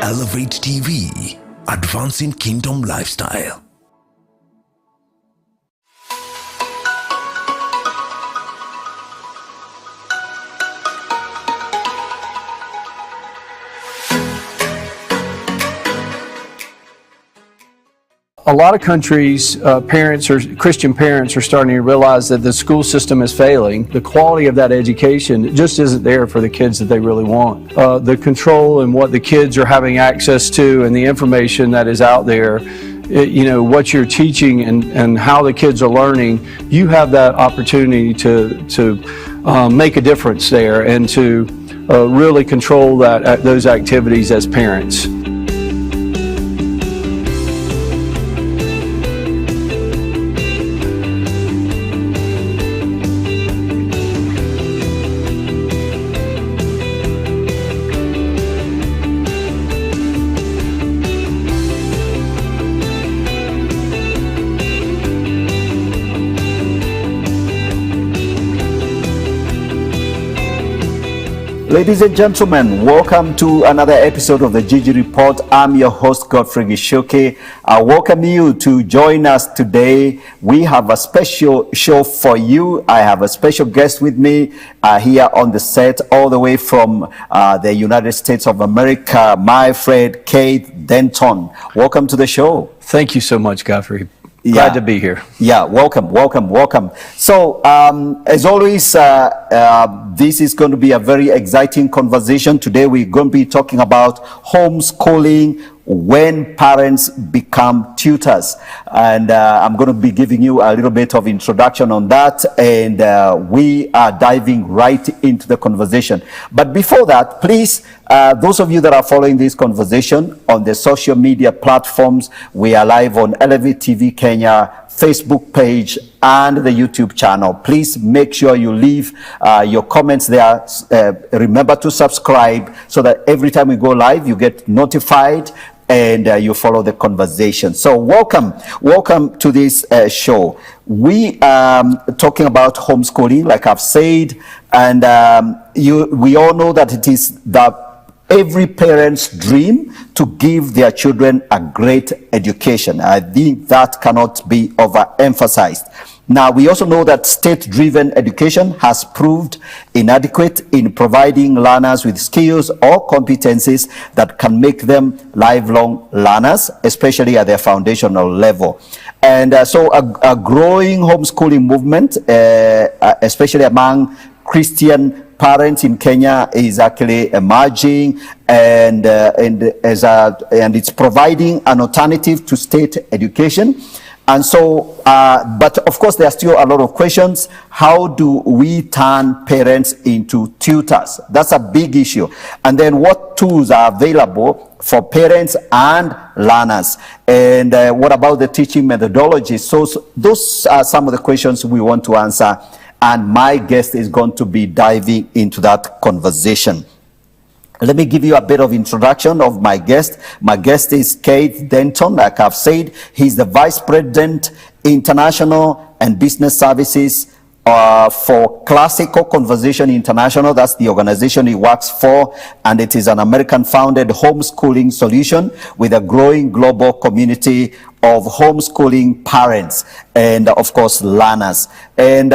Elevate TV, advancing kingdom lifestyle. A lot of countries, Christian parents are starting to realize that the school system is failing. The quality of that education just isn't there for the kids that they really want. The control and what the kids are having access to and the information that is out there, what you're teaching and how the kids are learning, you have that opportunity to make a difference there and to really control those activities as parents. Ladies and gentlemen, welcome to another episode of the Gichuki Report. I'm your host, Godfrey Gichuki. I welcome you to join us today. We have a special show for you. I have a special guest with me here on the set, all the way from the United States of America, my friend, Denton. Welcome to the show. Thank you so much, Godfrey. Glad to be here. Yeah, welcome. So, as always, this is going to be a very exciting conversation. Today, we're going to be talking about homeschooling when parents become tutors. And I'm going to be giving you a little bit of introduction on that. And we are diving right into the conversation. But before that, please, those of you that are following this conversation on the social media platforms, we are live on Elevate TV Kenya, Facebook page, and the YouTube channel. Please make sure you leave your comments there. Remember to subscribe so that every time we go live, you get notified and you follow the conversation. So welcome to this show. We are talking about homeschooling, like I've said, and we all know that it is every parent's dream to give their children a great education. I think that cannot be overemphasized. Now, we also know that state-driven education has proved inadequate in providing learners with skills or competencies that can make them lifelong learners, especially at their foundational level. And so a growing homeschooling movement, especially among Christian parents in Kenya, is actually emerging, and it's providing an alternative to state education. And so, but of course, there are still a lot of questions. How do we turn parents into tutors? That's a big issue. And then what tools are available for parents and learners? And what about the teaching methodology? So those are some of the questions we want to answer. And my guest is going to be diving into that conversation. Let me give you a bit of introduction of my guest. My guest is Denton. Like I've said, he's the Vice President, International and Business Services for Classical Conversation International. That's the organization he works for, and it is an American-founded homeschooling solution with a growing global community of homeschooling parents and, of course, learners. And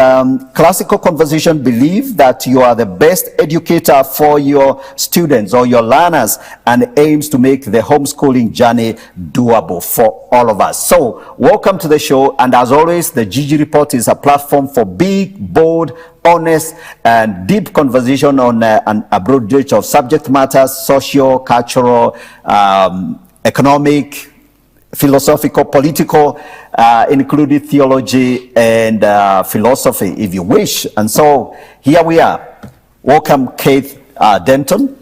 Classical Conversation believe that you are the best educator for your students or your learners, and aims to make the homeschooling journey doable for all of us. So welcome to the show. And as always, the Gichuki Report is a platform for big, bold, honest, and deep conversation on a broad range of subject matters: social, cultural, economic, philosophical, political, including theology and philosophy, if you wish. And so here we are. Welcome, Denton.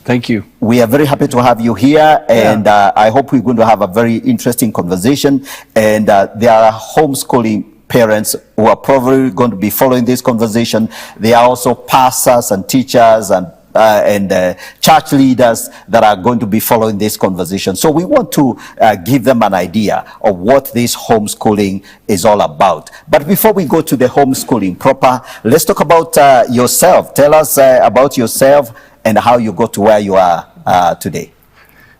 Thank you. We are very happy to have you here, and I hope we're going to have a very interesting conversation. And there are homeschooling parents who are probably going to be following this conversation. They are also pastors and teachers and church leaders that are going to be following this conversation. So we want to give them an idea of what this homeschooling is all about. But before we go to the homeschooling proper, let's talk about yourself. Tell us about yourself and how you got to where you are today.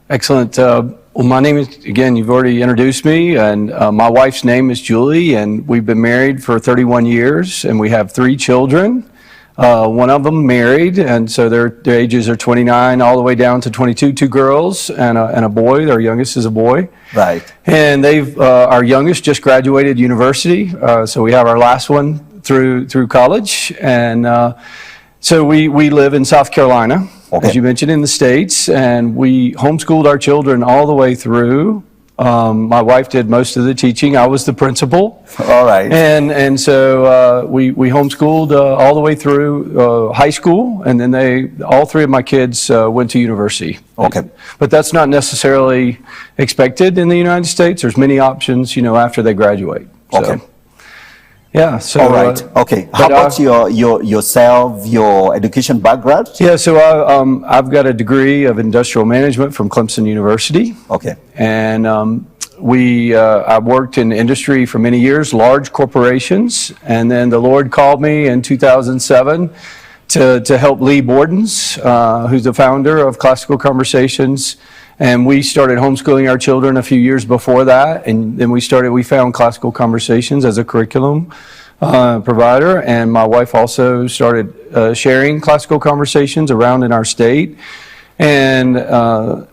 Excellent. Well, my name is, again, you've already introduced me, and my wife's name is Julie, and we've been married for 31 years, and we have 3 children. One of them married, and so their ages are 29 all the way down to 22, 2 girls and a boy. Their youngest is a boy. Right. And our youngest just graduated university, so we have our last one through college, and so we live in South Carolina. Okay. As you mentioned, in the States, and we homeschooled our children all the way through. My wife did most of the teaching. I was the principal. All right. And so we homeschooled all the way through high school, and then all 3 of my kids went to university. Okay. But that's not necessarily expected in the United States. There's many options, after they graduate. So, okay. Yeah. So. All right. Okay. How about yourself, your education background? Yeah. So I've got a degree of industrial management from Clemson University. Okay. And I worked in industry for many years, large corporations, and then the Lord called me in 2007 to help Lee Borden's, who's the founder of Classical Conversations. And we started homeschooling our children a few years before that, and then we found Classical Conversations as a curriculum provider, and my wife also started sharing Classical Conversations around in our state. And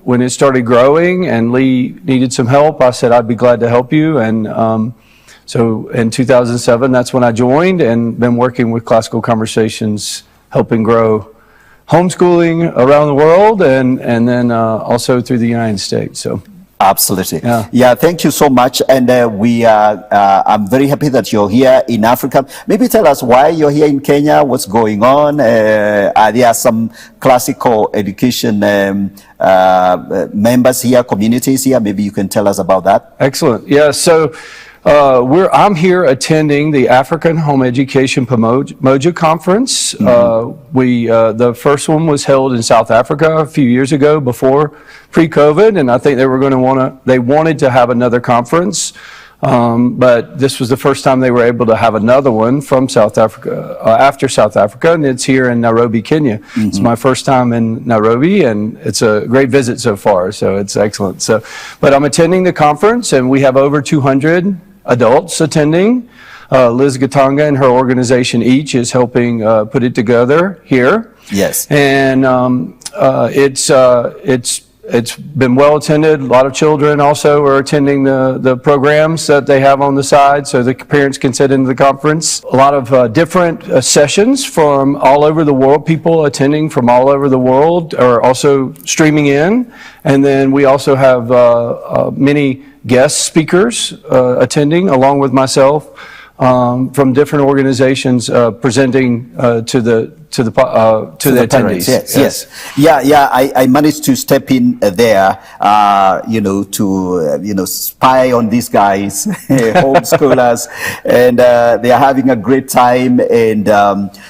when it started growing and Lee needed some help, I said I'd be glad to help you. And so in 2007, that's when I joined and been working with Classical Conversations, helping grow homeschooling around the world and then also through the United States. So. Absolutely. Yeah. Thank you so much. And I'm very happy that you're here in Africa. Maybe tell us why you're here in Kenya, what's going on. Are there some classical education members here, communities here? Maybe you can tell us about that. Excellent. Yeah. So I'm here attending the African Home Education Pamoja Conference. Mm-hmm. The first one was held in South Africa a few years ago before pre-COVID, and I think they wanted to have another conference, but this was the first time they were able to have another one from South Africa, after South Africa, and it's here in Nairobi, Kenya. Mm-hmm. It's my first time in Nairobi, and it's a great visit so far, so it's excellent. But I'm attending the conference, and we have over 200 adults attending. Liz Gatanga and her organization each is helping put it together here. Yes. And it's been well attended. A lot of children also are attending the programs that they have on the side, so the parents can sit into the conference. A lot of different sessions from all over the world. People attending from all over the world are also streaming in. And then we also have many guest speakers attending along with myself from different organizations presenting to the attendees. Yes. Yeah. I managed to step in there, to spy on these guys, homeschoolers, and they are having a great time. And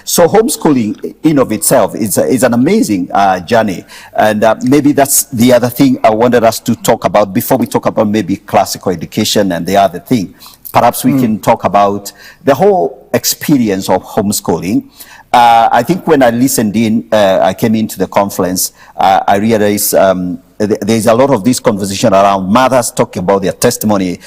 so homeschooling in of itself is an amazing journey. And maybe that's the other thing I wanted us to talk about before we talk about maybe classical education and the other thing. Perhaps we can talk about the whole experience of homeschooling. I think when I listened in, I came into the conference, I realized there's a lot of this conversation around mothers talking about their testimony,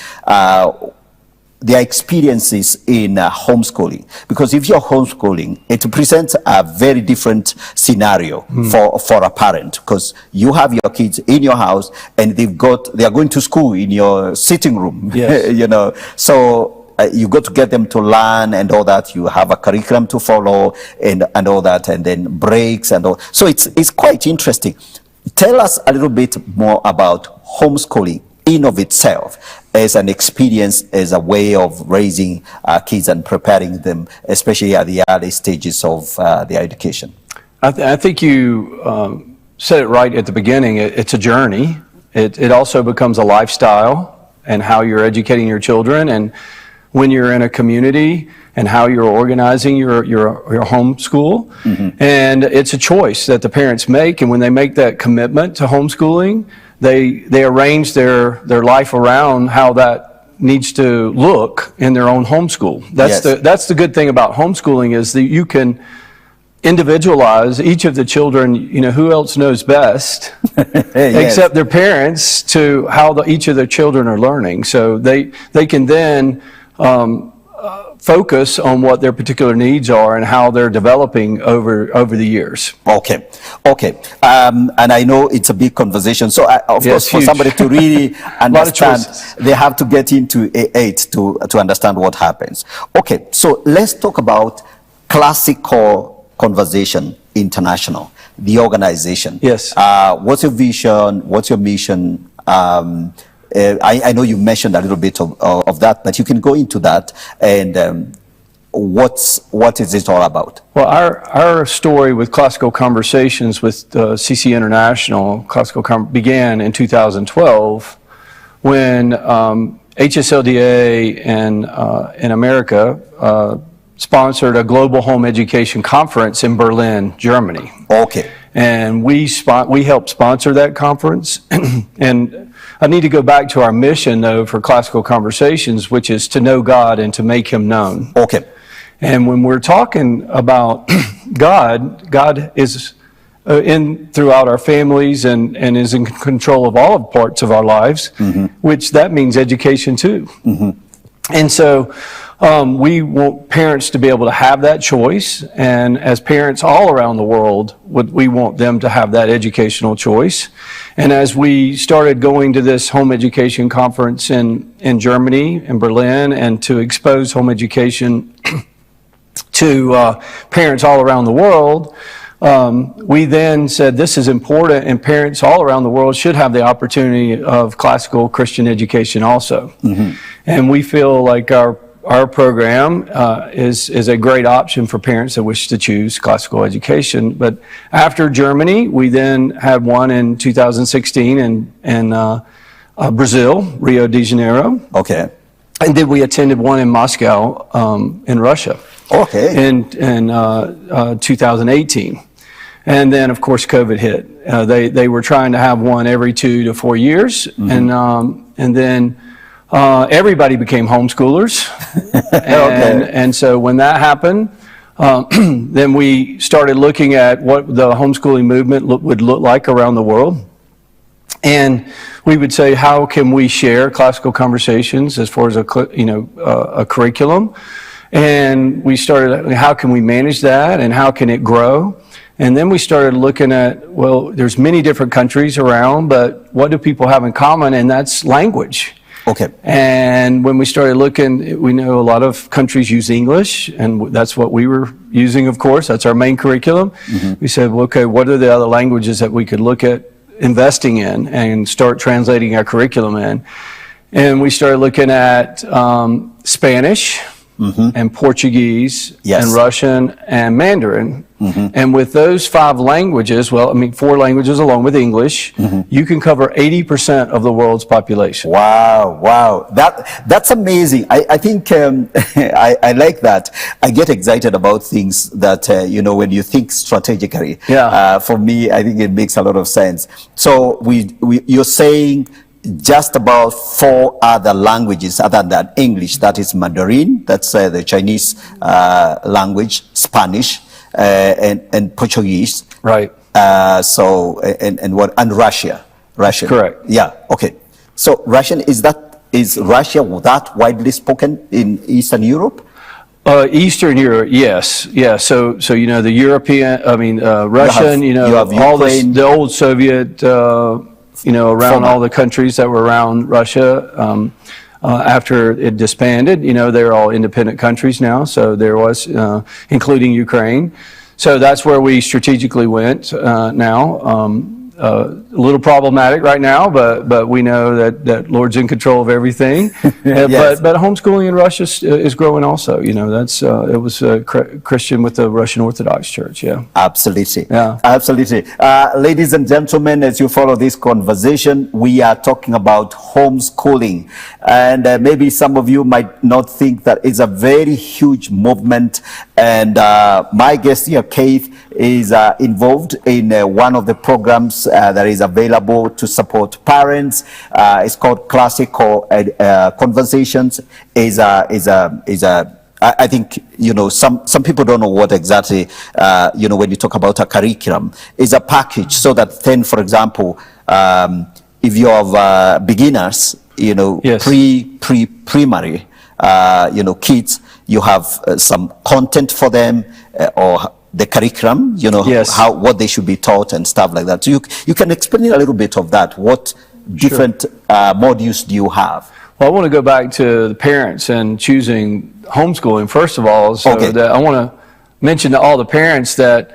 their experiences in homeschooling. Because if you're homeschooling, it presents a very different scenario for a parent, because you have your kids in your house and they are going to school in your sitting room. Yes. So you got to get them to learn and all that. You have a curriculum to follow and all that, and then breaks and all. So it's quite interesting. Tell us a little bit more about homeschooling in of itself as an experience, as a way of raising kids and preparing them, especially at the early stages of their education. I think you said it right at the beginning. It's a journey. It also becomes a lifestyle and how you're educating your children, and when you're in a community and how you're organizing your home school. Mm-hmm. And it's a choice that the parents make, and when they make that commitment to homeschooling, they arrange their life around how that needs to look in their own homeschool. That's the good thing about homeschooling, is that you can individualize each of the children, who else knows best except their parents, to how each of their children are learning. So they can then focus on what their particular needs are and how they're developing over the years. Okay. And I know it's a big conversation. So, of course, for somebody to really understand, they have to get into A8 to understand what happens. Okay, so let's talk about Classical Conversation International, the organization. Yes. What's your vision? What's your mission? I know you mentioned a little bit of that, but you can go into that. And what is it all about? Well, our story with Classical Conversations with CC International, began in 2012 when HSLDA in America sponsored a global home education conference in Berlin, Germany. Okay. And we helped sponsor that conference. And I need to go back to our mission, though, for Classical Conversations, which is to know God and to make Him known. Okay. And when we're talking about God is throughout our families and is in control of all parts of our lives, which that means education too. And so we want parents to be able to have that choice, and as parents all around the world, we want them to have that educational choice. And as we started going to this home education conference in Germany, in Berlin, and to expose home education to parents all around the world, we then said this is important, and parents all around the world should have the opportunity of classical Christian education also. And we feel like our program is a great option for parents that wish to choose classical education. But after Germany, we then had one in 2016 in Brazil, Rio de Janeiro. Okay. And then we attended one in Moscow, in Russia. Okay. In 2018. And then, of course, COVID hit. They were trying to have one every 2 to 4 years. And then everybody became homeschoolers. And so when that happened, then we started looking at what the homeschooling movement would look like around the world. And we would say, how can we share Classical Conversations as far as a curriculum? And we started, how can we manage that, and how can it grow? And then we started looking at, well, there's many different countries around, but what do people have in common? And that's language. Okay. And when we started looking, we know a lot of countries use English, and that's what we were using, of course. That's our main curriculum. We said, well, okay, what are the other languages that we could look at investing in and start translating our curriculum in? And we started looking at Spanish, and Portuguese, and Russian, and Mandarin. And with those 5 languages, 4 languages along with English, you can cover 80% of the world's population. Wow. That's amazing. I think I like that. I get excited about things that, when you think strategically. For me, I think it makes a lot of sense. So you're saying just about 4 other languages other than English. That is Mandarin, that's the Chinese language, Spanish, and Portuguese. Right. And Russian. Correct. Yeah. Okay. So Russian, is Russia that widely spoken in Eastern Europe? Eastern Europe, yes. Yeah. So the European, Russian, you have all Ukraine, the old Soviet, around all the countries that were around Russia. After it disbanded, they're all independent countries now. So there was, including Ukraine. So that's where we strategically went now. A little problematic right now, but we know that Lord's in control of everything. But homeschooling in Russia is growing also. It was Christian with the Russian Orthodox Church. Yeah, absolutely. Yeah, absolutely. Ladies and gentlemen, as you follow this conversation, we are talking about homeschooling, and maybe some of you might not think that it's a very huge movement. And my guest here, Keith, is involved in one of the programs that is available to support parents. It's called Classical Conversations. Is a I think, some people don't know what exactly, when you talk about a curriculum, is a package so that then, for example, if you have beginners, Yes. primary, kids, you have some content for them or the curriculum, Yes. what they should be taught and stuff like that. So you can explain a little bit of that. What different modules do you have? Well, I want to go back to the parents and choosing homeschooling, first of all. So Okay. that I want to mention to all the parents that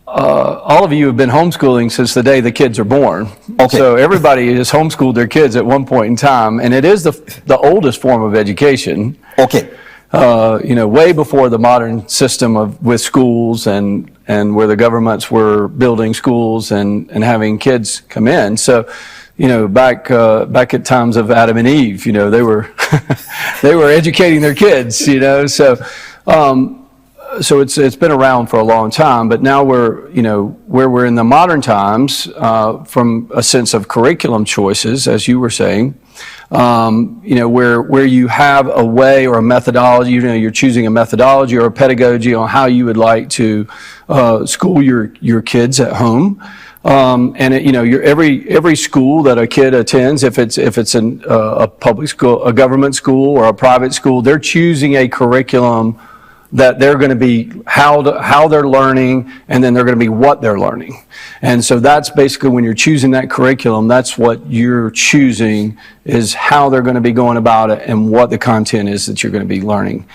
all of you have been homeschooling since the day the kids are born. Okay. So everybody has homeschooled their kids at one point in time, and it is the oldest form of education. Okay. Way before the modern system with schools and where the governments were building schools and having kids come in. So, back at times of Adam and Eve, they were they were educating their kids. So it's been around for a long time, but now where we're in the modern times, from a sense of curriculum choices, as you were saying, where you have a way or a methodology, you're choosing a methodology or a pedagogy on how you would like to school your kids at home. And every school that a kid attends, if it's a public school, a government school, or a private school, they're choosing a curriculum that they're going to be how they're learning, and then they're going to be what they're learning. And so that's basically when you're choosing that curriculum, that's what you're choosing, is how they're going to be going about it and what the content is that you're going to be learning.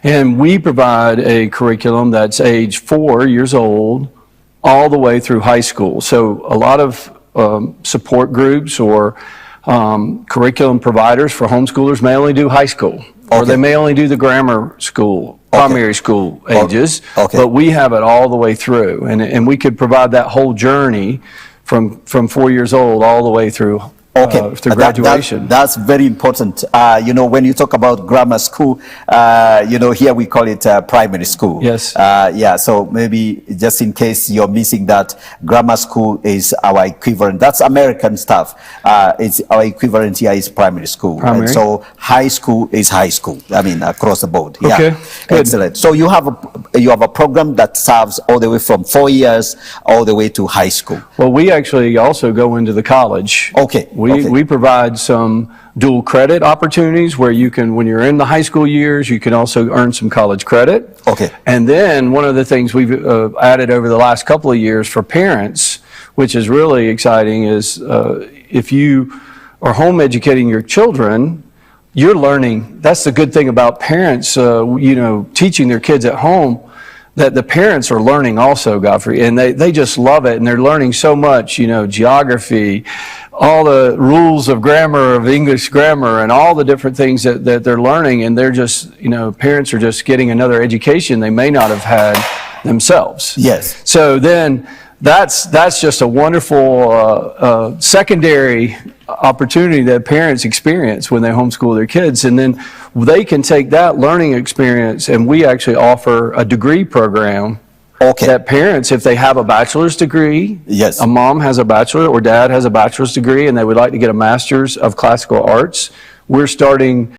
And we provide a curriculum that's age 4 years old all the way through high school. So a lot of support groups or curriculum providers for homeschoolers may only do high school, or they may only do the grammar school, primary school ages, but we have it all the way through, and we could provide that whole journey from 4 years old all the way through through graduation. That's very important. When you talk about grammar school, here we call it primary school. Yes. So maybe just in case you're missing that, grammar school is our equivalent. That's American stuff. It's our equivalent here is primary school. Primary. And so high school is high school. I mean, across the board. Yeah. Okay. Good. Excellent. So you have a program that serves all the way from 4 years all the way to high school. Well, we actually also go into the college. Okay. We provide some dual credit opportunities where you can, when you're in the high school years, you can also earn some college credit. Okay. And then one of the things we've added over the last couple of years for parents, which is really exciting, is if you are home educating your children, you're learning. That's the good thing about parents, teaching their kids at home, that the parents are learning also, Godfrey, and they just love it, and they're learning so much, geography, all the rules of grammar, of English grammar, and all the different things that they're learning, and they're just, parents are just getting another education they may not have had themselves. Yes. So then that's just a wonderful secondary opportunity that parents experience when they homeschool their kids, and then they can take that learning experience, and we actually offer a degree program that parents, if they have a bachelor's degree, yes, a mom has a bachelor or dad has a bachelor's degree, and they would like to get a master's of classical arts, we're starting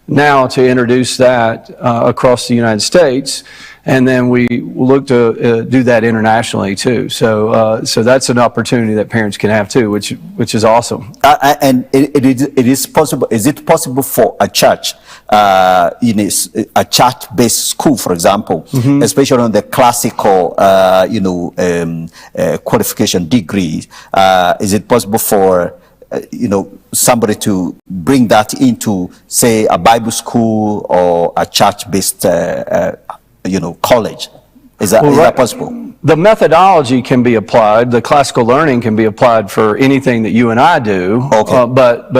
now to introduce that across the United States. And then we look to do that internationally too. So that's an opportunity that parents can have too, which is awesome. And it is possible. Is it possible for a church, in a church-based school, for example, especially on the classical, qualification degree? Is it possible for somebody to bring that into, say, a Bible school or a church-based college? Is that possible? The methodology can be applied. The classical learning can be applied for anything that you and I do. Okay. But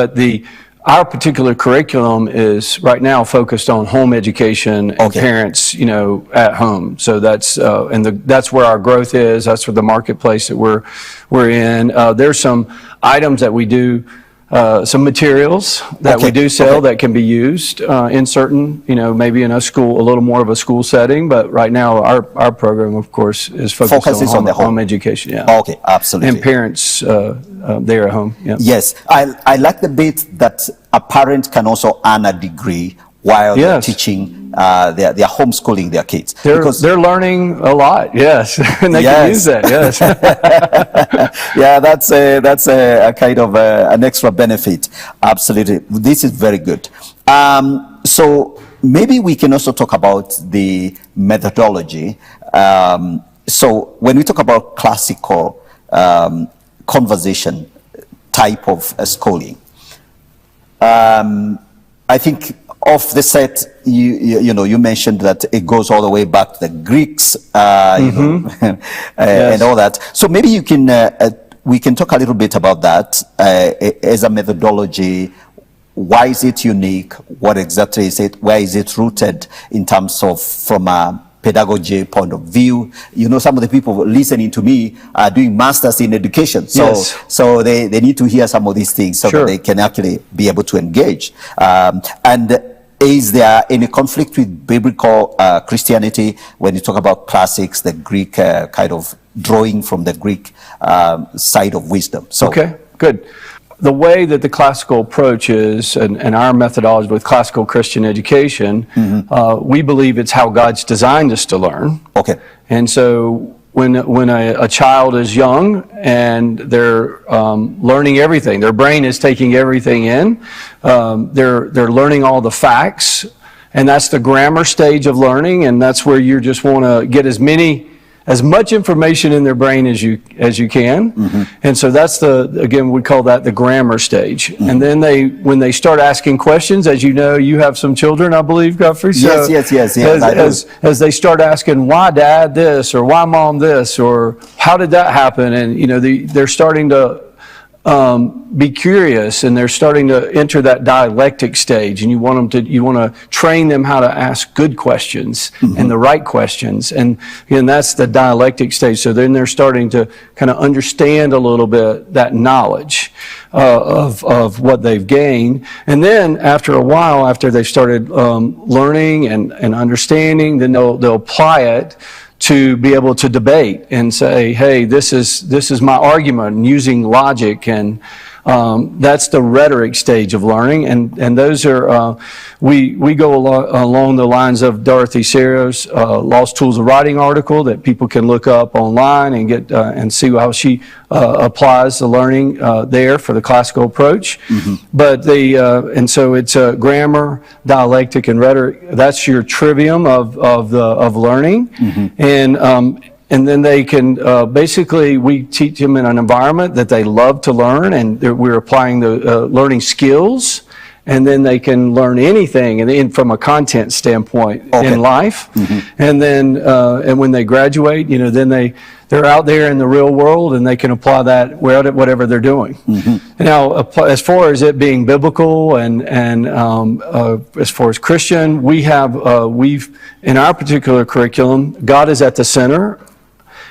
our particular curriculum is right now focused on home education and parents, at home. So that's that's where our growth is. That's where the marketplace that we're in. There's some items that we do. Some materials that we do sell that can be used in certain, maybe in a school, a little more of a school setting. But right now, our program, of course, is focused on the home education. Yeah. Okay, absolutely. And parents there at home. Yeah. Yes, I like the bit that a parent can also earn a degree while they're Yes. teaching, they're homeschooling their kids. They're learning a lot, yes, and they can Yes. use that, yes. Yeah, that's a kind of an extra benefit. Absolutely, this is very good. So maybe we can also talk about the methodology. So when we talk about classical conversation type of schooling, I think off the set, you mentioned that it goes all the way back to the Greeks, you know, and all that. So maybe you can we can talk a little bit about that as a methodology. Why is it unique? What exactly is it? Where is it rooted in terms of from a pedagogy point of view? You know, some of the people listening to me are doing masters in education, so they need to hear some of these things so that they can actually be able to engage. And is there any conflict with biblical Christianity when you talk about classics, the Greek kind of drawing from the Greek side of wisdom? So, okay, good. The way that the classical approach is, and our methodology with classical Christian education, we believe it's how God's designed us to learn. Okay. And so when a child is young and they're learning everything, their brain is taking everything in, they're learning all the facts, and that's the grammar stage of learning, and that's where you just want to get as much information in their brain as you can. And so that's again, we call that the grammar stage. And then when they start asking questions, as you know, you have some children, I believe, Godfrey. So yes. As they start asking, why dad this, or why mom this, or how did that happen? And, you know, they're starting to be curious, and they're starting to enter that dialectic stage, and you want to train them how to ask good questions and the right questions, and again, that's the dialectic stage. So then they're starting to kind of understand a little bit that knowledge of what they've gained, and then after a while, after they've started learning and understanding, then they'll apply it to be able to debate and say, hey, this is my argument, and using logic, and that's the rhetoric stage of learning, and those are we go along the lines of Dorothy Sayers' Lost Tools of Writing article that people can look up online and get and see how she applies the learning there for the classical approach. But and so it's grammar, dialectic, and rhetoric. That's your trivium of learning, and then they can, basically, we teach them in an environment that they love to learn, and we're applying the learning skills, and then they can learn anything, and from a content standpoint in life. And then, and when they graduate, you know, then they're out there in the real world, and they can apply that whatever they're doing. Now, as far as it being biblical and as far as Christian, we've in our particular curriculum, God is at the center.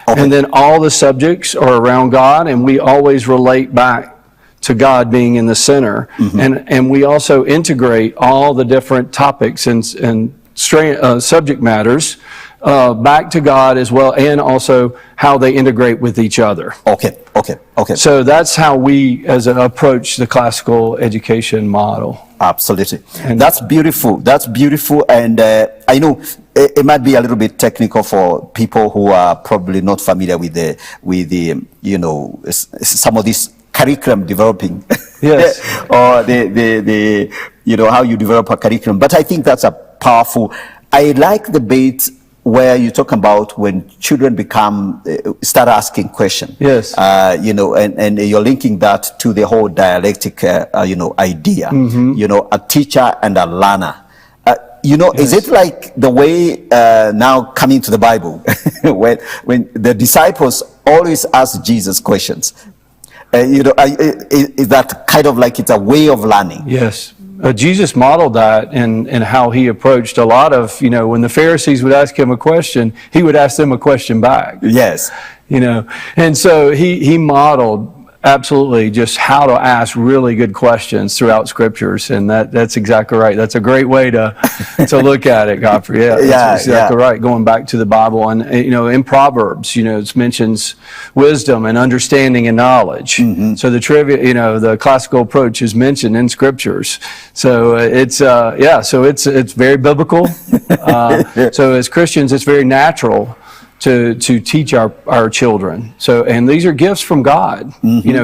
And then all the subjects are around God, and we always relate back to God being in the center. And we also integrate all the different topics and subject matters back to God as well, and also how they integrate with each other. Okay. So that's how we approach the classical education model. Absolutely. And that's beautiful. And I know it might be a little bit technical for people who are probably not familiar with the you know, some of this curriculum developing. Yes. Or the you know, how you develop a curriculum. But I think that's a powerful. I like the bit where you talk about when children start asking questions. Yes. You know, and you're linking that to the whole dialectic, you know, idea. You know, a teacher and a learner. You know, is it like the way now coming to the Bible, when the disciples always ask Jesus questions? You know, is that kind of like it's a way of learning? Yes. Jesus modeled that in how he approached a lot of, you know, when the Pharisees would ask him a question, he would ask them a question back. Yes. You know, and so he modeled absolutely just how to ask really good questions throughout scriptures, and that's exactly right. That's a great way to look at it, Godfrey. Yeah, that's exactly right. Going back to the Bible, and in Proverbs, it mentions wisdom and understanding and knowledge. So the the classical approach is mentioned in scriptures. So it's very biblical. So as Christians, it's very natural to teach our children. So, and these are gifts from God.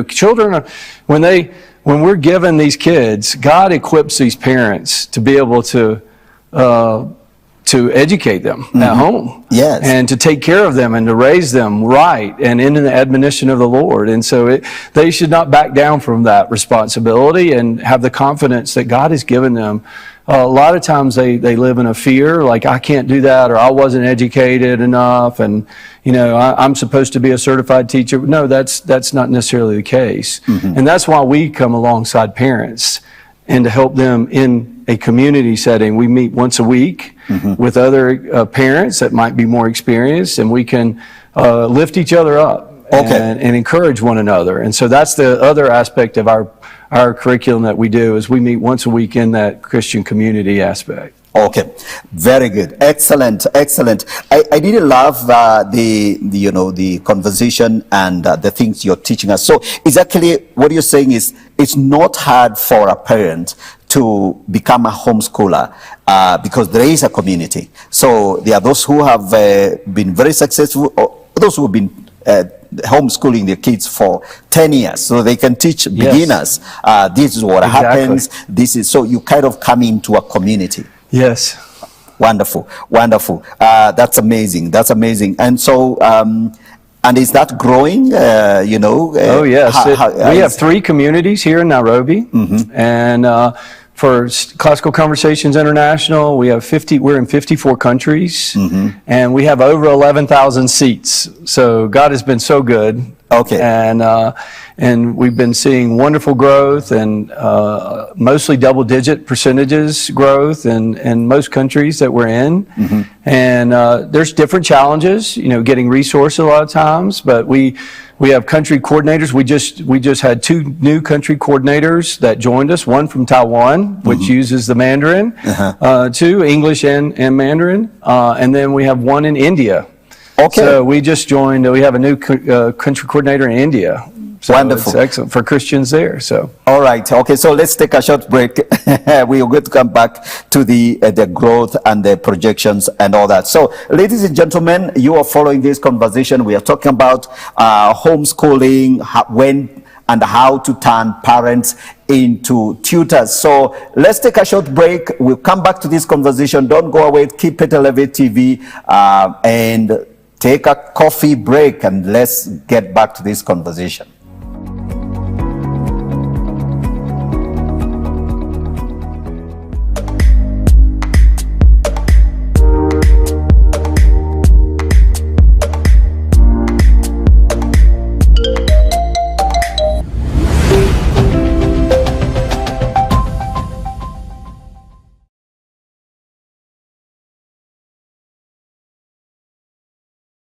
Children when we're given these kids, God equips these parents to be able to educate them at home. Yes. And to take care of them and to raise them right and in the admonition of the Lord. And so they should not back down from that responsibility and have the confidence that God has given them. A lot of times they live in a fear, like I can't do that, or I wasn't educated enough, and I'm supposed to be a certified teacher. No, that's not necessarily the case. And that's why we come alongside parents and to help them in a community setting. We meet once a week with other parents that might be more experienced, and we can lift each other up and encourage one another. And so that's the other aspect of our curriculum that we do, is we meet once a week in that Christian community aspect. Okay, very good, excellent. I really love the conversation and the things you're teaching us. So it's actually what you're saying is it's not hard for a parent to become a homeschooler because there is a community. So there are those who have been very successful, or those who have been homeschooling their kids for 10 years, so they can teach beginners. This is what happens. So you kind of come into a community. Yes. Wonderful. That's amazing. And so, and is that growing? Oh yes. We have 3 communities here in Nairobi, and for Classical Conversations International, we're in 54 countries, and we have over 11,000 seats. So God has been so good. Okay. And we've been seeing wonderful growth, and mostly double-digit percentages growth in most countries that we're in. And there's different challenges, getting resources a lot of times, but we have country coordinators. We just had 2 new country coordinators that joined us, one from Taiwan, which uses the Mandarin, 2 English and Mandarin, and then we have one in India. Okay. So we just joined, we have a new country coordinator in India. So wonderful. It's excellent for Christians there. So. All right. Okay. So let's take a short break. We are going to come back to the growth and the projections and all that. So, ladies and gentlemen, you are following this conversation. We are talking about homeschooling, when and how to turn parents into tutors. So let's take a short break. We'll come back to this conversation. Don't go away. Keep it Elevate TV and take a coffee break, and let's get back to this conversation.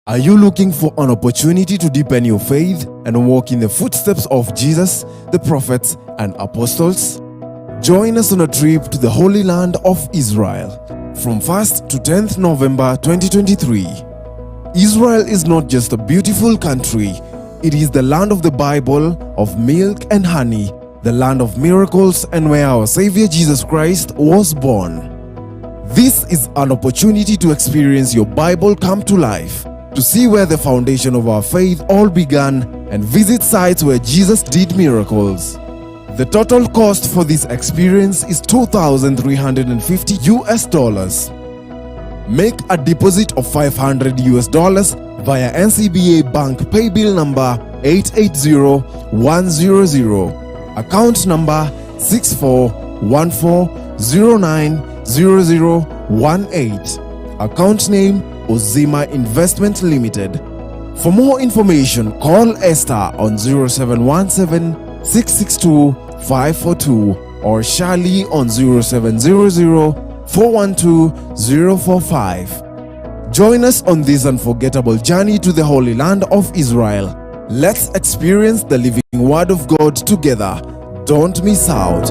Are you looking for an opportunity to deepen your faith and walk in the footsteps of Jesus, the prophets, and apostles? Join us on a trip to the Holy Land of Israel from 1st to 10th November 2023. Israel is not just a beautiful country, it is the land of the Bible, of milk and honey, the land of miracles, and where our Savior Jesus Christ was born. This is an opportunity to experience your Bible come to life, to see where the foundation of our faith all began, and visit sites where Jesus did miracles. The total cost for this experience is $2,350 US. Make a deposit of $500 US via NCBA Bank Paybill number 880100, account number 6414090018, account name Ozima Investment Limited. For more information, call Esther on 0717-662-542 or Charlie on 0700-412-045. Join us on this unforgettable journey to the Holy Land of Israel. Let's experience the living Word of God together. Don't miss out.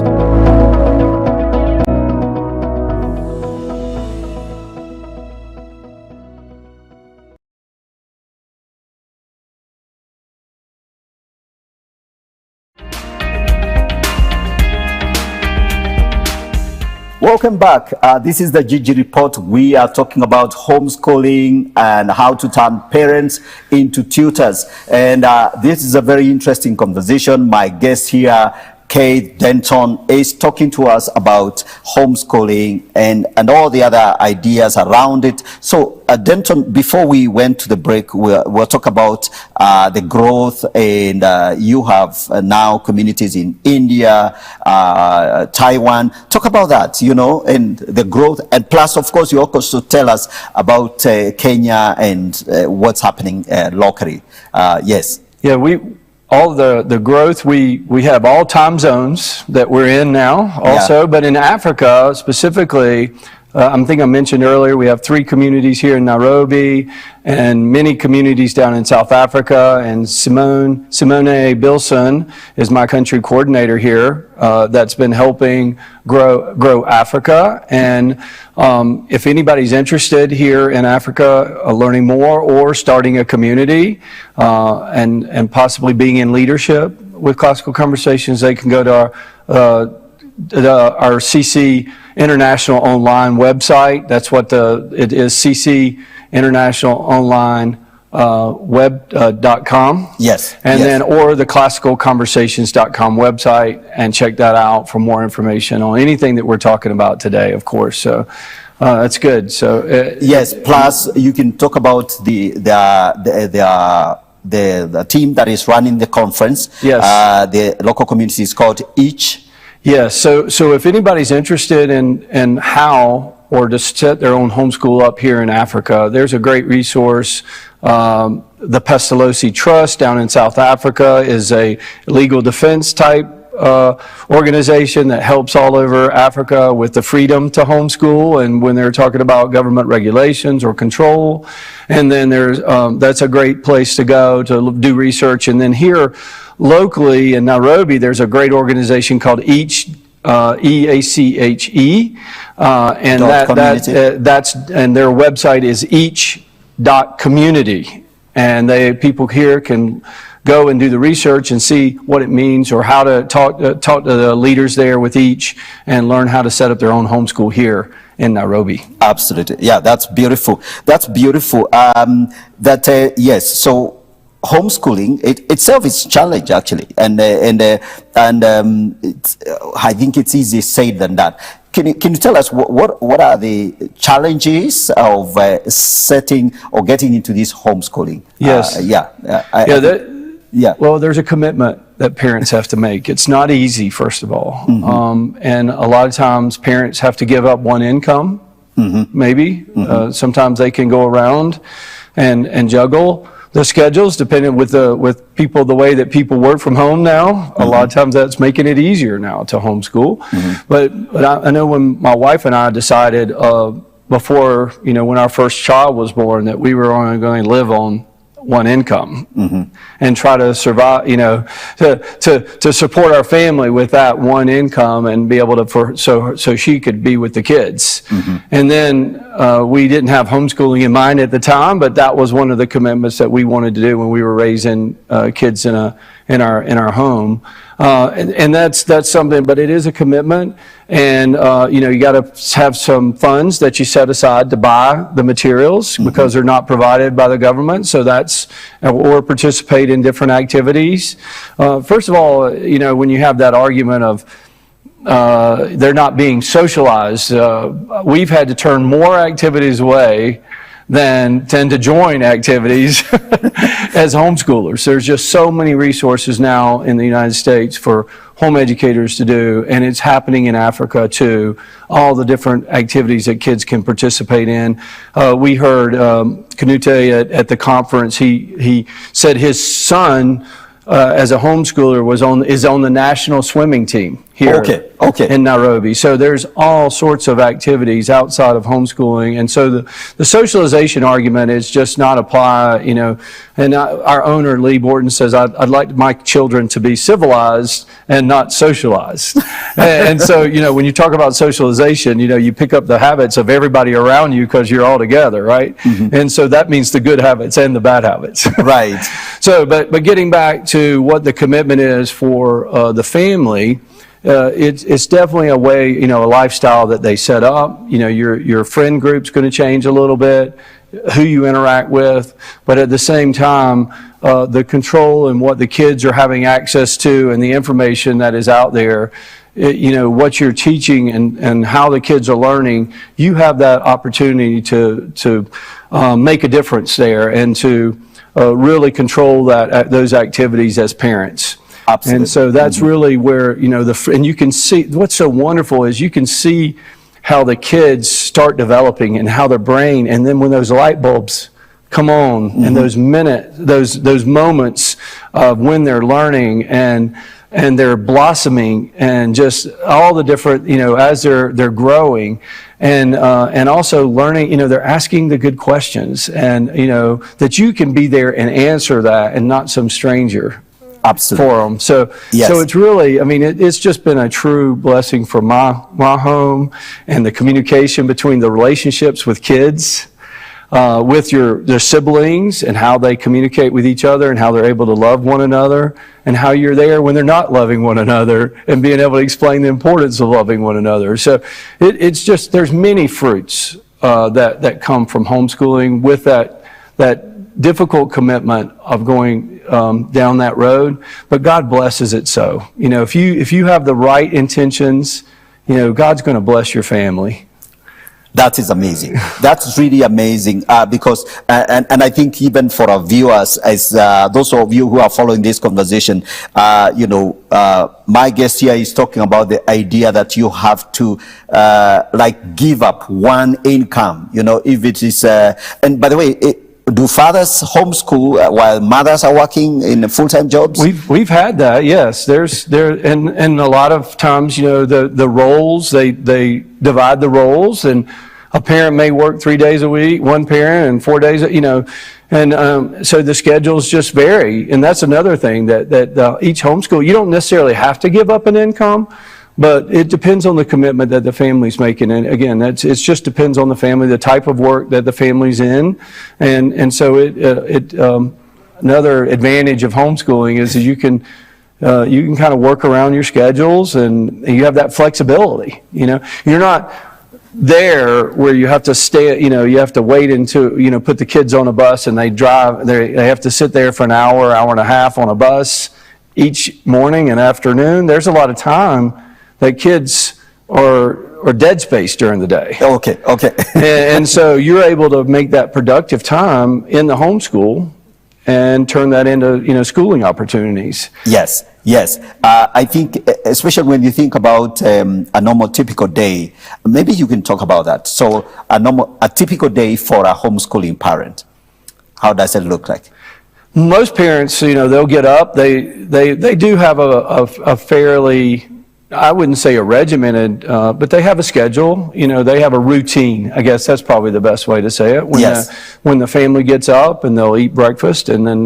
Welcome back. This is the Gigi Report. We are talking about homeschooling and how to turn parents into tutors. And this is a very interesting conversation. My guest here, Kate Denton, is talking to us about homeschooling and all the other ideas around it. So, Denton, before we went to the break, we'll talk about the growth, and you have now communities in India, Taiwan. Talk about that, and the growth. And plus, of course, you also tell us about Kenya and what's happening locally. Yes. Yeah, all the growth, we have all time zones that we're in now also, but in Africa specifically, I think I mentioned earlier, we have 3 communities here in Nairobi and many communities down in South Africa, and Simone Bilson is my country coordinator here that's been helping grow Africa. And if anybody's interested here in Africa, learning more or starting a community and possibly being in leadership with Classical Conversations, they can go to our CC International Online website. That's what it is, CC International Online web.com. Yes. And then, or the classicalconversations.com website, and check that out for more information on anything that we're talking about today, of course. So that's good. So yes, plus you can talk about the team that is running the conference. Yes. The local community is called Each. Yes, so if anybody's interested in how or to set their own homeschool up here in Africa, there's a great resource. The Pestalozzi Trust down in South Africa is a legal defense type organization that helps all over Africa with the freedom to homeschool, and when they're talking about government regulations or control. And then there's that's a great place to go to do research. And then here locally in Nairobi, there's a great organization called Each, EACHE, and that's and their website is each.community, and people here can go and do the research and see what it means, or how to talk to the leaders there with Each and learn how to set up their own homeschool here in Nairobi. Absolutely, yeah, that's beautiful. That's beautiful. Yes, so homeschooling itself is a challenge, actually, and I think it's easier said than that. Can you tell us what are the challenges of setting or getting into this homeschooling? Yes. Well, there's a commitment that parents have to make. It's not easy, first of all, and a lot of times parents have to give up one income. Maybe sometimes they can go around and juggle the schedules, depending with people, the way that people work from home now. A lot of times that's making it easier now to homeschool. But I know when my wife and I decided before, when our first child was born, that we were only going to live on one income and try to survive, to support our family with that one income and be able to, so she could be with the kids. And then we didn't have homeschooling in mind at the time, but that was one of the commitments that we wanted to do when we were raising kids in our home. And that's something, but it is a commitment. And, you got to have some funds that you set aside to buy the materials because they're not provided by the government. So or participate in different activities. First of all, when you have that argument of they're not being socialized, we've had to turn more activities away than tend to join activities as homeschoolers. There's just so many resources now in the United States for home educators to do, and it's happening in Africa too, all the different activities that kids can participate in. We heard Canute at the conference, he said his son as a homeschooler is on the national swimming team. here Okay. in Nairobi. So there's all sorts of activities outside of homeschooling. And so the socialization argument is just not apply, and our owner, Lee Borton, says, I'd like my children to be civilized and not socialized. and so, when you talk about socialization, you pick up the habits of everybody around you because you're all together, right? Mm-hmm. And so that means the good habits and the bad habits. Right. So, but getting back to what the commitment is for the family, it's definitely a way, a lifestyle that they set up. Your friend group's going to change a little bit, who you interact with, but at the same time, the control and what the kids are having access to and the information that is out there, what you're teaching and how the kids are learning, you have that opportunity to make a difference there and to really control those activities as parents. Absolutely. And so that's really where, and you can see, what's so wonderful is you can see how the kids start developing and how their brain, and then when those light bulbs come on, mm-hmm. and those moments of when they're learning and they're blossoming and just all the different, as they're growing and also learning, they're asking the good questions and, that you can be there and answer that and not some stranger. Absolutely. For them. So, yes. So it's really, it's just been a true blessing for my home and the communication between the relationships with kids, with their siblings and how they communicate with each other and how they're able to love one another and how you're there when they're not loving one another and being able to explain the importance of loving one another. So it's just, there's many fruits that come from homeschooling with that difficult commitment of going down that road, but God blesses it so. If you have the right intentions, God's going to bless your family. That is amazing. That's really amazing because, and I think even for our viewers, as those of you who are following this conversation, my guest here is talking about the idea that you have to give up one income, if it is, and by the way, do fathers homeschool while mothers are working in full-time jobs? We've had that, yes. And a lot of times, the roles, they divide the roles, and a parent may work 3 days a week, one parent, and 4 days, and so the schedules just vary. And that's another thing that each homeschool, you don't necessarily have to give up an income, but it depends on the commitment that the family's making. And again, it just depends on the family, the type of work that the family's in. And so another advantage of homeschooling is that you can kind of work around your schedules and you have that flexibility. You're not there where you have to stay, you have to wait until, put the kids on a bus and they drive, they have to sit there for an hour and a half on a bus each morning and afternoon. There's a lot of time that kids are dead space during the day. Okay. and so you're able to make that productive time in the homeschool and turn that into, schooling opportunities. Yes. I think, especially when you think about a normal typical day, maybe you can talk about that. So a typical day for a homeschooling parent, how does it look like? Most parents, they'll get up. They do have a fairly, I wouldn't say a regimented, but they have a schedule. They have a routine. I guess that's probably the best way to say it. When the family gets up and they'll eat breakfast and then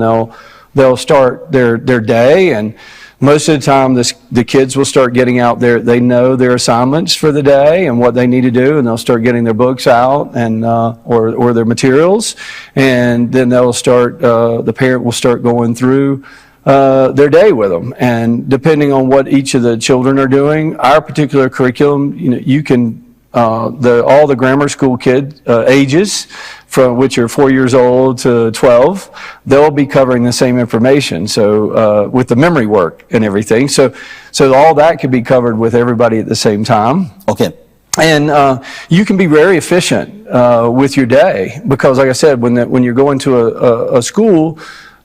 they'll start their day, and most of the time the kids will start getting out there. They know their assignments for the day and what they need to do, and they'll start getting their books out and or their materials, and then they'll start. The parent will start going through their day with them, and depending on what each of the children are doing, our particular curriculum, you can all the grammar school kid ages, from which are 4 years old to 12, they'll be covering the same information. So with the memory work and everything, so all that can be covered with everybody at the same time. Okay. And you can be very efficient with your day because, like I said, when you're going to a school,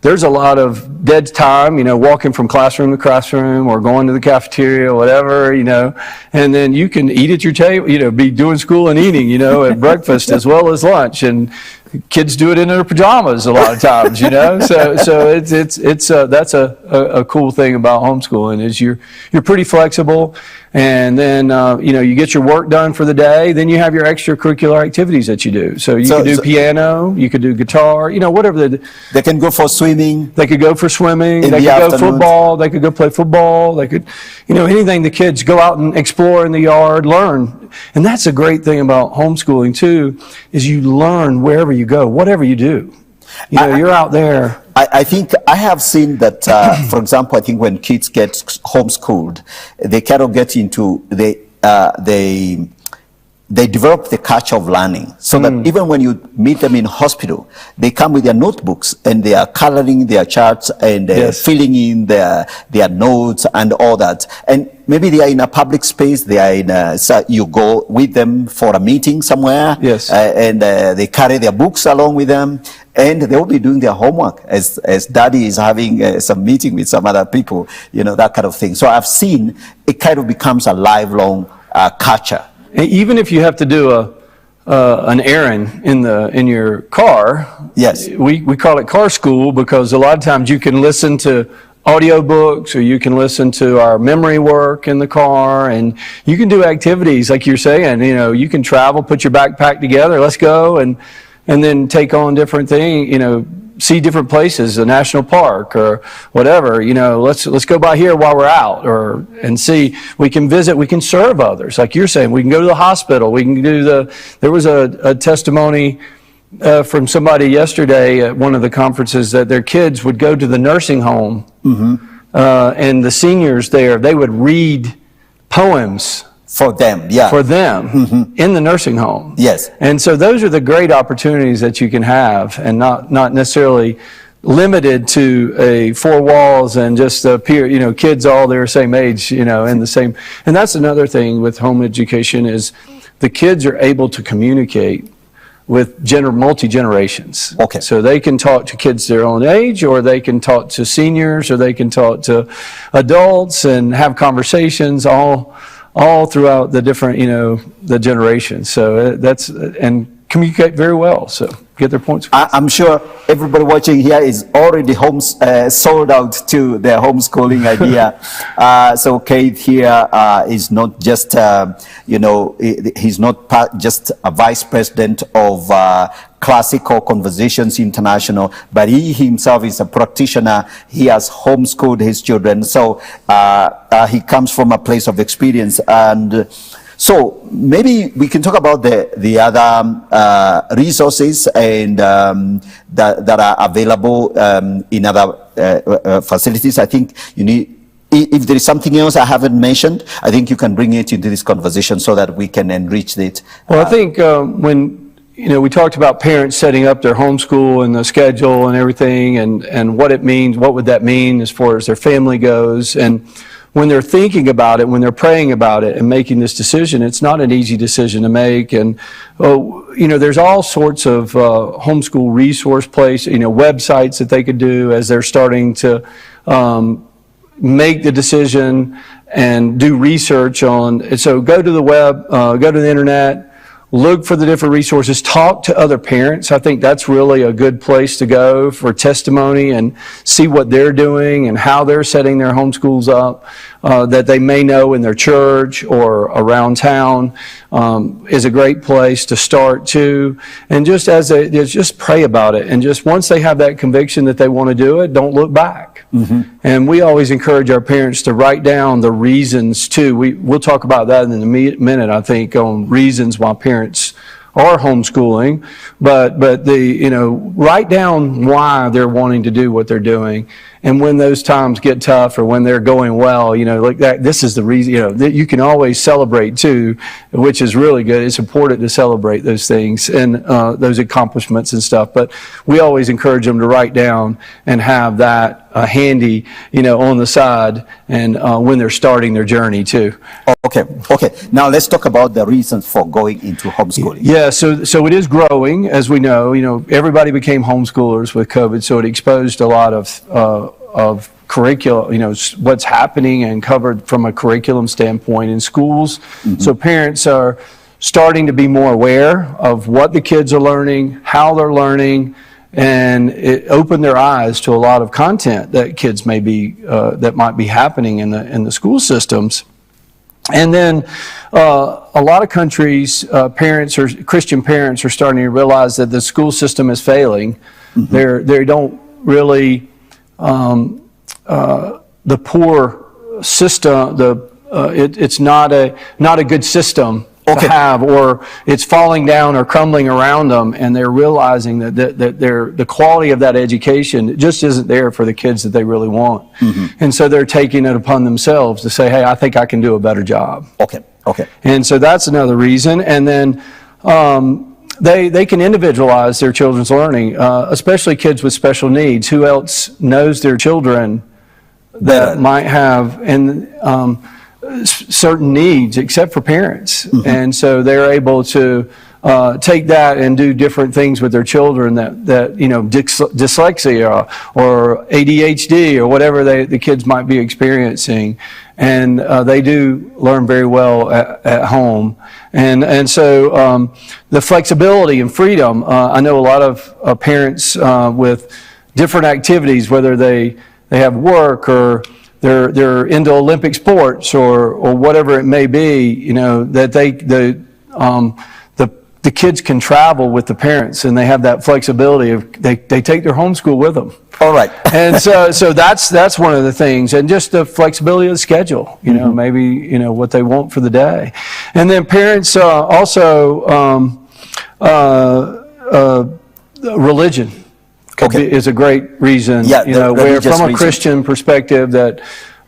there's a lot of dead time, walking from classroom to classroom or going to the cafeteria or whatever, and then you can eat at your table, be doing school and eating, at breakfast as well as lunch. And kids do it in their pajamas a lot of times, So that's a cool thing about homeschooling is you're pretty flexible, and then you get your work done for the day. Then you have your extracurricular activities that you do. So you could do piano, you could do guitar, whatever. They can go for swimming. They could go for swimming. They could go football. They could go play football. They could, anything. The kids go out and explore in the yard, learn. And that's a great thing about homeschooling too, is you learn wherever you go, whatever you do. You're out there. I think I have seen that, for example, I think when kids get homeschooled, they kind of get into, they develop the culture of learning, so that even when you meet them in hospital, they come with their notebooks and they are coloring their charts and filling in their notes and all that. And maybe they are in a public space, they are in so you go with them for a meeting somewhere, and they carry their books along with them, and they will be doing their homework as daddy is having some meeting with some other people, that kind of thing. So I've seen it kind of becomes a lifelong culture. Even if you have to do an errand in your car, we call it car school, because a lot of times you can listen to audiobooks, or you can listen to our memory work in the car, and you can do activities like you're saying. You can travel, put your backpack together, let's go, and then take on different things. See different places, a national park or whatever. Let's go by here while we're out, and see. We can visit. We can serve others, like you're saying. We can go to the hospital. We can do There was a testimony from somebody yesterday at one of the conferences that their kids would go to the nursing home, and the seniors there, they would read poems for them, in the nursing home. Yes. And so those are the great opportunities that you can have, and not necessarily limited to four walls and just peer, kids all their same age, in the same. And that's another thing with home education, is the kids are able to communicate with multi-generations. Okay. So they can talk to kids their own age, or they can talk to seniors, or they can talk to adults and have conversations all throughout the different, the generations. So and communicate very well. So get their points across. I'm sure everybody watching here is already sold out to their homeschooling idea. So Keith here is not just, he's not just a vice president of Classical Conversations International, but he himself is a practitioner. He has homeschooled his children. So he comes from a place of experience. And so maybe we can talk about the other resources and that are available in other facilities. I think if there is something else I haven't mentioned, I think you can bring it into this conversation so that we can enrich it. Well, I think when we talked about parents setting up their homeschool and the schedule and everything, and what it means, what would that mean as far as their family goes. And when they're thinking about it, when they're praying about it and making this decision, it's not an easy decision to make. And, there's all sorts of homeschool resource websites that they could do as they're starting to make the decision and do research on. So go to the web, go to the internet, look for the different resources, talk to other parents. I think that's really a good place to go for testimony, and see what they're doing and how they're setting their homeschools up, that they may know in their church or around town, is a great place to start too. And just pray about it. And just once they have that conviction that they want to do it, don't look back. And we always encourage our parents to write down the reasons too. We'll talk about that in a minute, I think, on reasons why parents are homeschooling, but write down why they're wanting to do what they're doing. And when those times get tough, or when they're going well, like that, this is the reason, that you can always celebrate too, which is really good. It's important to celebrate those things and those accomplishments and stuff. But we always encourage them to write down and have that handy, on the side, and when they're starting their journey too. Okay. Now let's talk about the reasons for going into homeschooling. Yeah, so it is growing, as we know. Everybody became homeschoolers with COVID, so it exposed a lot of curriculum, what's happening and covered from a curriculum standpoint in schools. So parents are starting to be more aware of what the kids are learning, how they're learning, and it opened their eyes to a lot of content that kids may be that might be happening in the school systems. And then a lot of countries, Christian parents are starting to realize that the school system is failing. Mm-hmm. They don't really the poor system. It's not a good system to have, or it's falling down or crumbling around them, and they're realizing that the quality of that education just isn't there for the kids that they really want. Mm-hmm. And so they're taking it upon themselves to say, hey, I think I can do a better job. Okay. And so that's another reason. And then they can individualize their children's learning, especially kids with special needs. Who else knows their children that might have certain needs except for parents? Mm-hmm. And so they're able to take that and do different things with their children that dyslexia or ADHD or whatever the kids might be experiencing. And they do learn very well at home. And so the flexibility and freedom, I know a lot of parents with different activities, whether they have work or they're into Olympic sports or whatever it may be, that the kids can travel with the parents, and they have that flexibility of they take their homeschool with them. All right. And so that's one of the things, and just the flexibility of the schedule, mm-hmm. maybe what they want for the day. And then parents also religion is a great reason, where from a Christian perspective that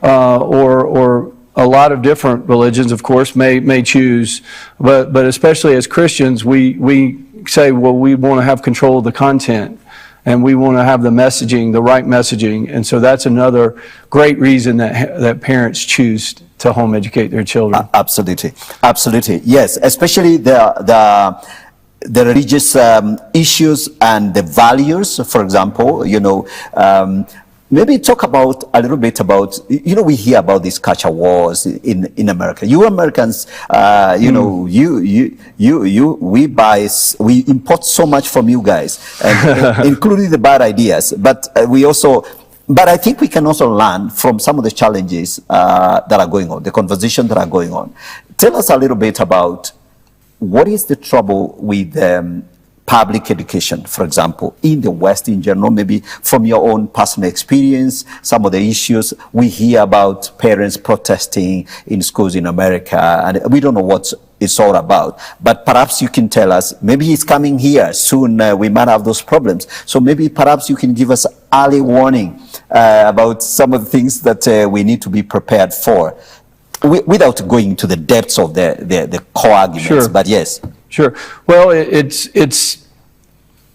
or a lot of different religions, of course, may choose, but especially as Christians, we say, well, we want to have control of the content, and we want to have the messaging, the right messaging, and so that's another great reason that parents choose to home educate their children. Absolutely, yes, especially the religious issues and the values. For example, maybe talk a little bit about, we hear about these culture wars in America. You Americans, we import so much from you guys, and, including the bad ideas. But I think we can also learn from some of the challenges that are going on, the conversations that are going on. Tell us a little bit about what is the trouble with public education, for example, in the West in general, maybe from your own personal experience, some of the issues we hear about parents protesting in schools in America, and we don't know what it's all about. But perhaps you can tell us, maybe it's coming here soon, we might have those problems. So maybe perhaps you can give us early warning about some of the things that we need to be prepared for, without going into the depths of the core arguments. Sure. But yes. Sure. Well, it's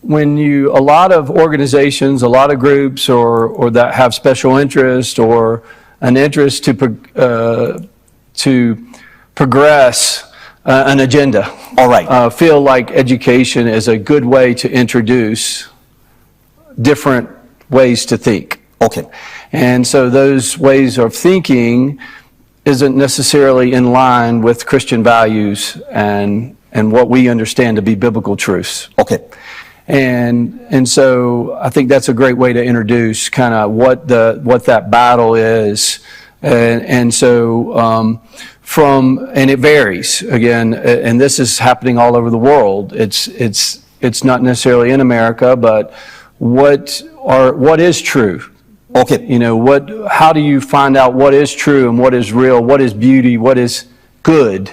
when a lot of organizations, a lot of groups, or that have special interest or an interest to progress an agenda. All right. Feel like education is a good way to introduce different ways to think. Okay. And so those ways of thinking isn't necessarily in line with Christian values and what we understand to be biblical truths. Okay. And so I think that's a great way to introduce kind of what that battle is. And so and it varies again, and this is happening all over the world. It's not necessarily in America, but what is true? Okay. How do you find out what is true and what is real, what is beauty, what is good?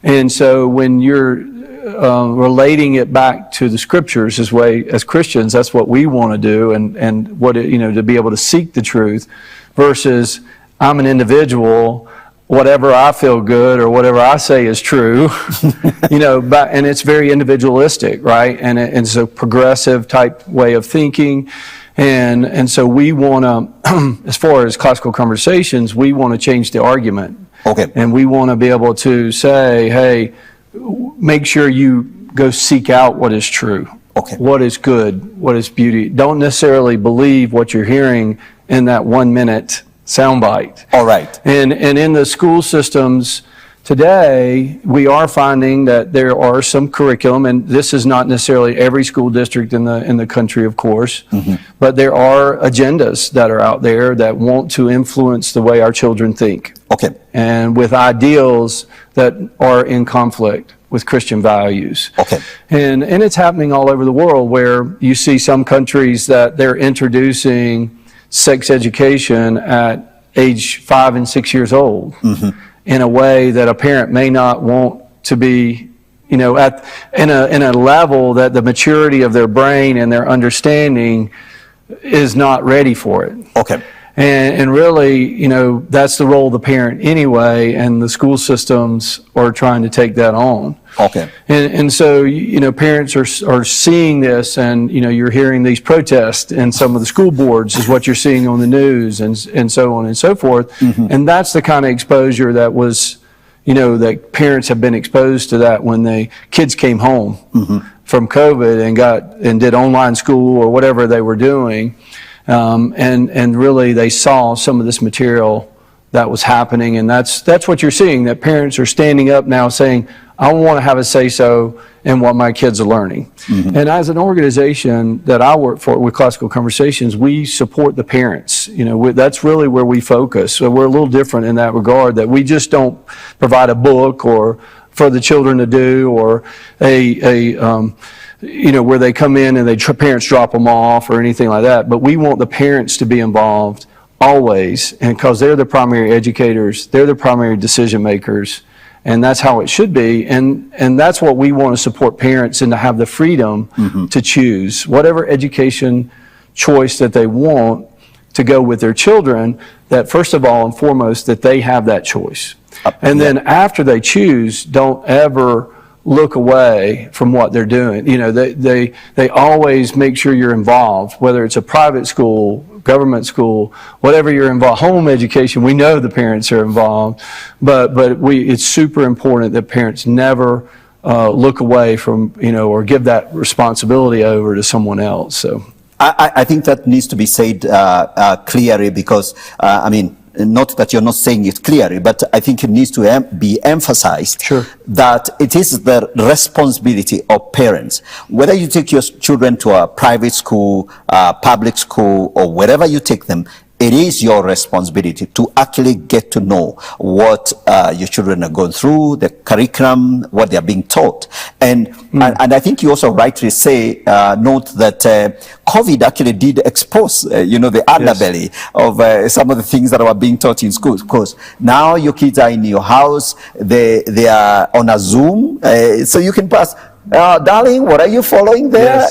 And so when you're relating it back to the scriptures as Christians, that's what we want to do, and what to be able to seek the truth, versus I'm an individual, whatever I feel good or whatever I say is true, and it's very individualistic, right? And it's a progressive type way of thinking. And so we want to, as far as classical conversations, we want to change the argument. Okay. And we want to be able to say, hey, make sure you go seek out what is true. Okay. What is good, what is beauty. Don't necessarily believe what you're hearing in that 1 minute soundbite. All right. And in the school systems today we are finding that there are some curriculum, and this is not necessarily every school district in the country, of course, but there are agendas that are out there that want to influence the way our children think. Okay. And with ideals that are in conflict with Christian values. Okay. And it's happening all over the world, where you see some countries that they're introducing sex education at age 5 and 6 years old in a way that a parent may not want to be, you know, in a level that the maturity of their brain and their understanding is not ready for it. Okay. And really, you know, that's the role of the parent anyway, and the school systems are trying to take that on. Okay. And so, you know, parents are seeing this, and, you know, you're hearing these protests in some of the school boards is what you're seeing on the news, and so on and so forth. And that's the kind of exposure that was, you know, that parents have been exposed to that when the kids came home from COVID and did online school or whatever they were doing. And really they saw some of this material that was happening, and that's what you're seeing, that parents are standing up now saying, I want to have a say-so in what my kids are learning. And as an organization that I work for with Classical Conversations, we support the parents. You know, that's really where we focus. So we're a little different in that regard, that we just don't provide a book or for the children to do, or you know, where they come in and parents drop them off or anything like that. But we want the parents to be involved always, and because they're the primary educators, they're the primary decision makers, and that's how it should be. And that's what we want to support parents in, to have the freedom to choose whatever education choice that they want to go with their children, that first of all and foremost, that they have that choice. And then after they choose, don't ever look away from what they're doing. You know, they always make sure you're involved, whether it's a private school, government school, whatever you're involved, home education, we know the parents are involved, but it's super important that parents never look away from, you know, or give that responsibility over to someone else. So I think that needs to be said clearly, because I mean, not that you're not saying it clearly, but I think it needs to be emphasized that it is the responsibility of parents. Whether you take your children to a private school, public school, or wherever you take them, it is your responsibility to actually get to know what your children are going through, the curriculum, what they are being taught. And I think you also rightly say, note that COVID actually did expose, you know, the underbelly of some of the things that were being taught in schools. Of course, now your kids are in your house, they are on a Zoom, so you can pass, darling, what are you following there?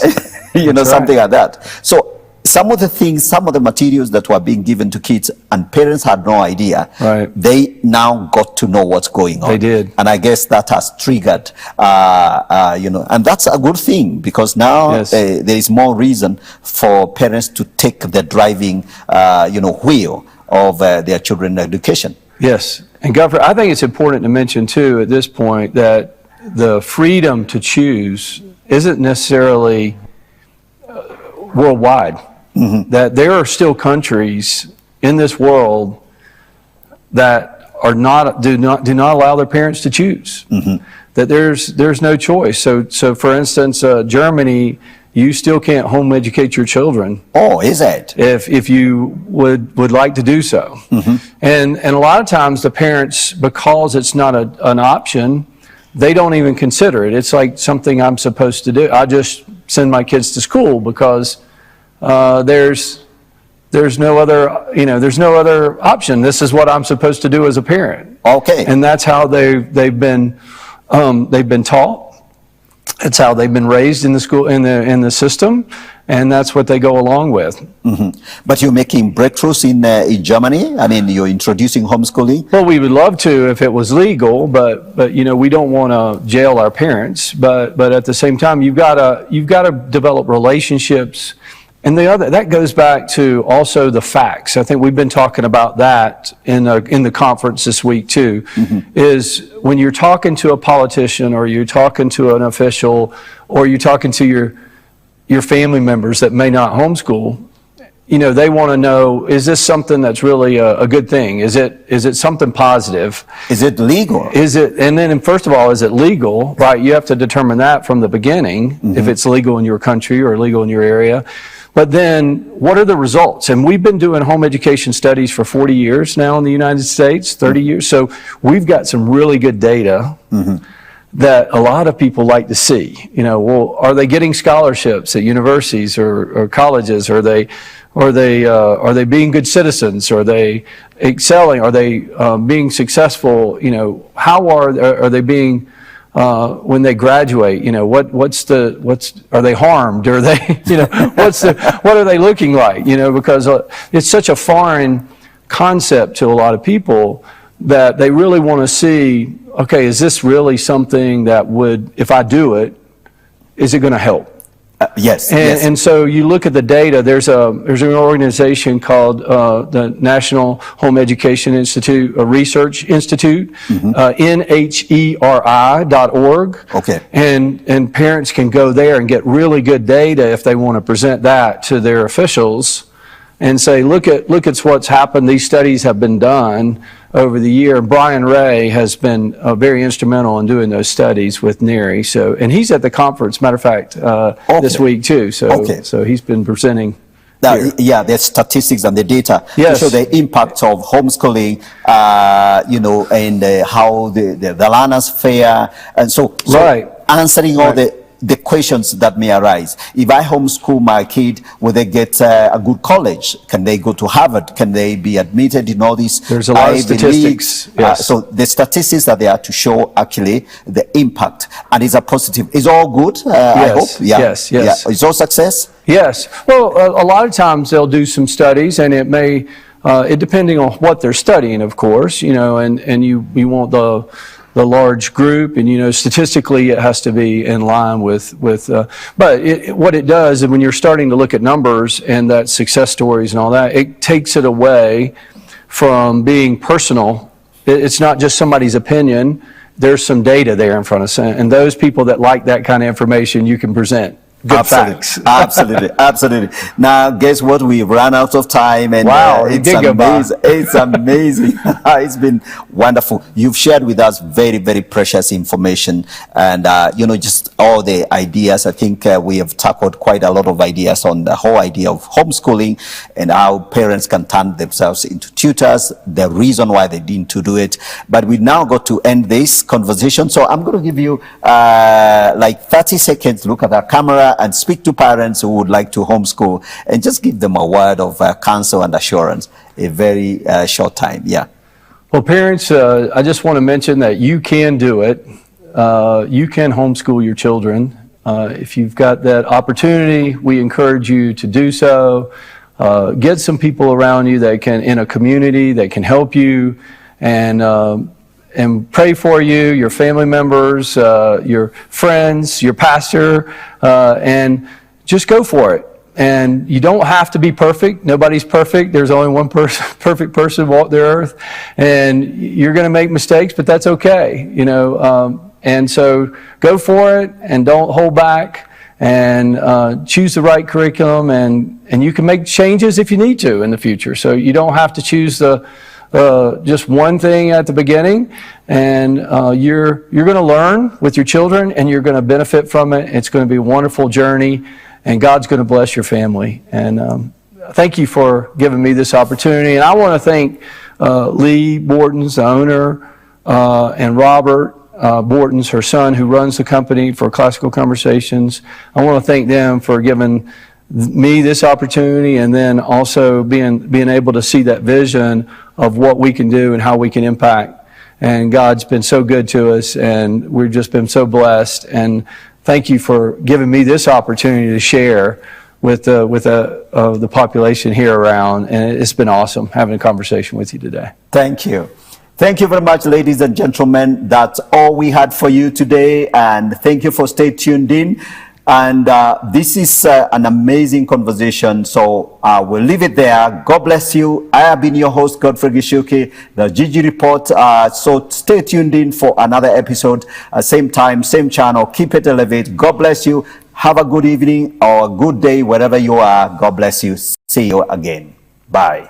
You know, something like that. So some of the things, some of the materials that were being given to kids and parents had no idea, they now got to know what's going on. They did. And I guess that has triggered, you know, and that's a good thing, because now there is more reason for parents to take the driving, you know, wheel of their children's education. Yes. And Godfrey, I think it's important to mention too at this point that the freedom to choose isn't necessarily worldwide. That there are still countries in this world that are do not allow their parents to choose. That there's no choice. So for instance, Germany, you still can't home educate your children. Oh, is it? If you would like to do so. And a lot of times the parents, because it's not an option, they don't even consider it. It's like something I'm supposed to do. I just send my kids to school because there's no other, you know, there's no other option. This is what I'm supposed to do as a parent. Okay. And that's how they've been taught. It's how they've been raised in the school, in the system, and that's what they go along with. But you're making breakthroughs in Germany. I mean, you're introducing homeschooling. Well, we would love to if it was legal, but you know, we don't want to jail our parents. But at the same time, you've got to develop relationships. And that goes back to also the facts. I think we've been talking about that in the conference this week too, is when you're talking to a politician or you're talking to an official or you're talking to your family members that may not homeschool, they want to know, is this something that's really a good thing? Is it something positive? Is it legal? And then first of all, is it legal? Right, you have to determine that from the beginning, if it's legal in your country or legal in your area. But then, what are the results? And we've been doing home education studies for 40 years now in the United States, 30 years. So we've got some really good data that a lot of people like to see. Well, are they getting scholarships at universities or colleges? Are they being good citizens? Are they excelling? Are they being successful? How are they being when they graduate? Are they harmed? Are they what are they looking like? Because it's such a foreign concept to a lot of people that they really want to see, okay, is this really something that would, if I do it, is it going to help? Yes. And so you look at the data. There's an organization called the National Home Education Institute, a Research Institute, NHERI.org. Okay. And parents can go there and get really good data if they want to present that to their officials and say, look at what's happened. These studies have been done over the year. Brian Ray has been very instrumental in doing those studies with NERI. And he's at the conference, matter of fact, this week too. So he's been presenting. Yeah, there's statistics and the data to show the impact of homeschooling, and how the learners fare, and so right. Answering all the questions that may arise. If I homeschool my kid, will they get a good college? Can they go to Harvard? Can they be admitted in all these? There's a lot of statistics. Yes. So the statistics are there to show actually the impact, and it's a positive. It's all good. I hope. Yeah. Yes. Yeah. It's all success. Yes. Well, a lot of times they'll do some studies, and it may, depending on what they're studying, of course, and you want the large group, and statistically it has to be in line with but what it does is when you're starting to look at numbers and that success stories and all that, it takes it away from being personal. It's not just somebody's opinion. There's some data there in front of us, and those people that like that kind of information, you can present good facts. Absolutely. Now, guess what? We've run out of time, and wow, it's amazing. It's amazing. It's been wonderful. You've shared with us very, very precious information, and just all the ideas. I think we have tackled quite a lot of ideas on the whole idea of homeschooling and how parents can turn themselves into tutors, the reason why they didn't do it. But we now got to end this conversation, so I'm going to give you like 30 seconds. Look at that camera and speak to parents who would like to homeschool, and just give them a word of counsel and assurance. A very short time. Yeah. Well, parents, I just want to mention that you can do it. You can homeschool your children. If you've got that opportunity, we encourage you to do so. Get some people around you that can, in a community, that can help you, and pray for you, your family members, your friends, your pastor, and just go for it. And you don't have to be perfect. Nobody's perfect. There's only one perfect person walk the earth. And you're going to make mistakes, but that's okay, and so go for it and don't hold back, and choose the right curriculum, and you can make changes if you need to in the future. So you don't have to choose just one thing at the beginning, and you're going to learn with your children, and you're going to benefit from it. It's going to be a wonderful journey, and God's going to bless your family. And thank you for giving me this opportunity. And I want to thank Lee Bortons, the owner, and Robert Bortons, her son, who runs the company for Classical Conversations. I want to thank them for giving me this opportunity, and then also being able to see that vision of what we can do and how we can impact. And God's been so good to us, and we've just been so blessed. And thank you for giving me this opportunity to share with the population here around. And it's been awesome having a conversation with you today. Thank you. Thank you very much, ladies and gentlemen. That's all we had for you today, and thank you for staying tuned in. And this is an amazing conversation, so we'll leave it there. God bless you. I have been your host, Godfrey Gichuki, the Gigi Report. So stay tuned in for another episode, same time, same channel. Keep it elevate. God bless you. Have a good evening or a good day wherever you are. God bless you. See you again. Bye.